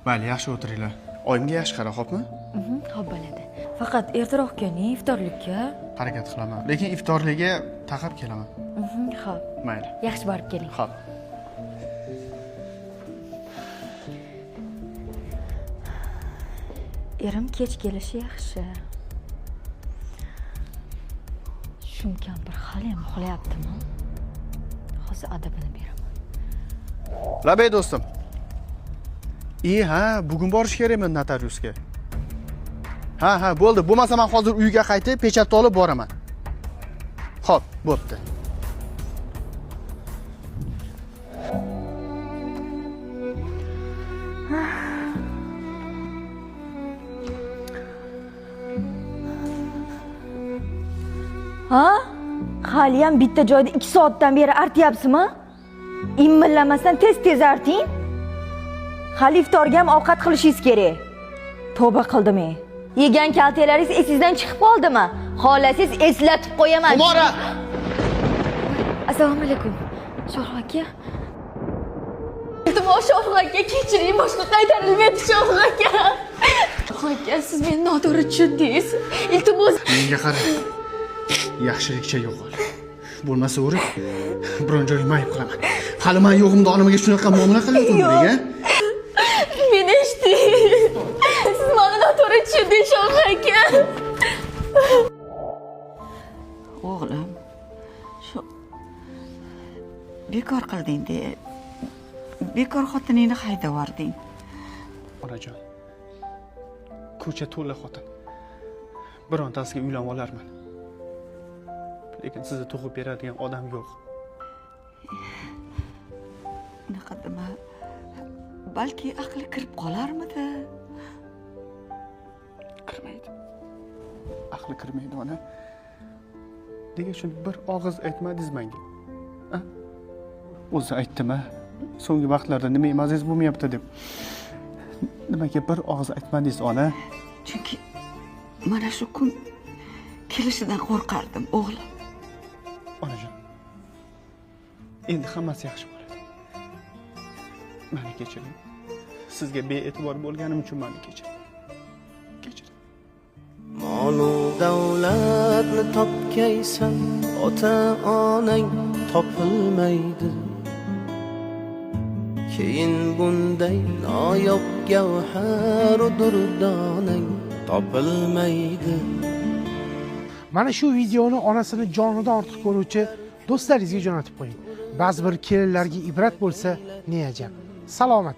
Mayli, yaxshi o'tiringlar. Oyimga yaxshi qara, xo'pmi? Xo'p bo'ladi. Faqat ertaroq keling iftorlikka. Harakat qilaman. Lekin iftorlikka taqab kelaman. Xo'p. Mayli. Yaxshi borib keling. Xo'p. Erim kech kelishi yaxshi. Shum kampir hali ham uxlayaptimi? Hozir adabini beraman. Labay do'stim. Ha, bugun borish kerakmi notariusga? Ha, bo'ldi. Bo'lmasa men hozir uyga qaytib, pechatni olib boraman. Xo'p, bo'pti. Ha? Hali ham bitta joyda 2 soatdan beri artyapsizmi? Imillamasdan tez arting. Hali iftorga ham ovqat qilishingiz kerak. Tavba qildim. Yegan kaltalaringiz esingizdan chiqib qoldimi? Xolasiz eslatib qo'yaman. Umora! Assalomu alaykum. Shohruh aka. Iltimos Shohruh aka, kechiring, boshqa qaytarilmaydi Shohruh aka. Shohruh aka, siz meni noto'g'ri tushundingiz. Iltimos. Menga qara. Yaxshilikcha yo'qol. Bo'lmasa o'rib, biron joy mayib qilaman. Hali men yo'g'imda onamga shunaqa muomala qilyaptimi-nega? Meni eshiting. Siz meni noto'g'ri tushundingiz Shohruh aka. O'g'lim, shu bekor qilding-de. Bekor xotiningni haydab yubording. Onajon. Ko'cha to'la xotin. Birontasiga uylanib olarman. Lekin sizni tug'ib beradigan odam yo'q. Unaqa dema. Balki aqli kirib qolarmidi? Kirmaydi. Aqli kirmaydi ona. Nega shuni bir og'iz aytmadingiz menga? O'zi aytdim-a. So'nggi vaqtlarda nima emas bo'lmayapti deb. Nimaga bir og'iz aytmadingiz ona? Chunki mana shu kun kelishidan qo'rqardim, o'g'lim. Onajon. Endi hammasi yaxshi bo'ladi. Meni kechiring. Sizga bee'tibor bo'lganim uchun meni kechiring. Kechiring. Molu davlatni topgaysan, ota onang topilmaydi. Keyin bunday noyob gavhar durdonang topilmaydi. Mana shu videoni onasini jonidan ortiq ko'ruvchi do'stlaringizga jo'natib qo'ying. Ba'zi bir kelinlarga ibrat bo'lsa, ne ajab. Salomat.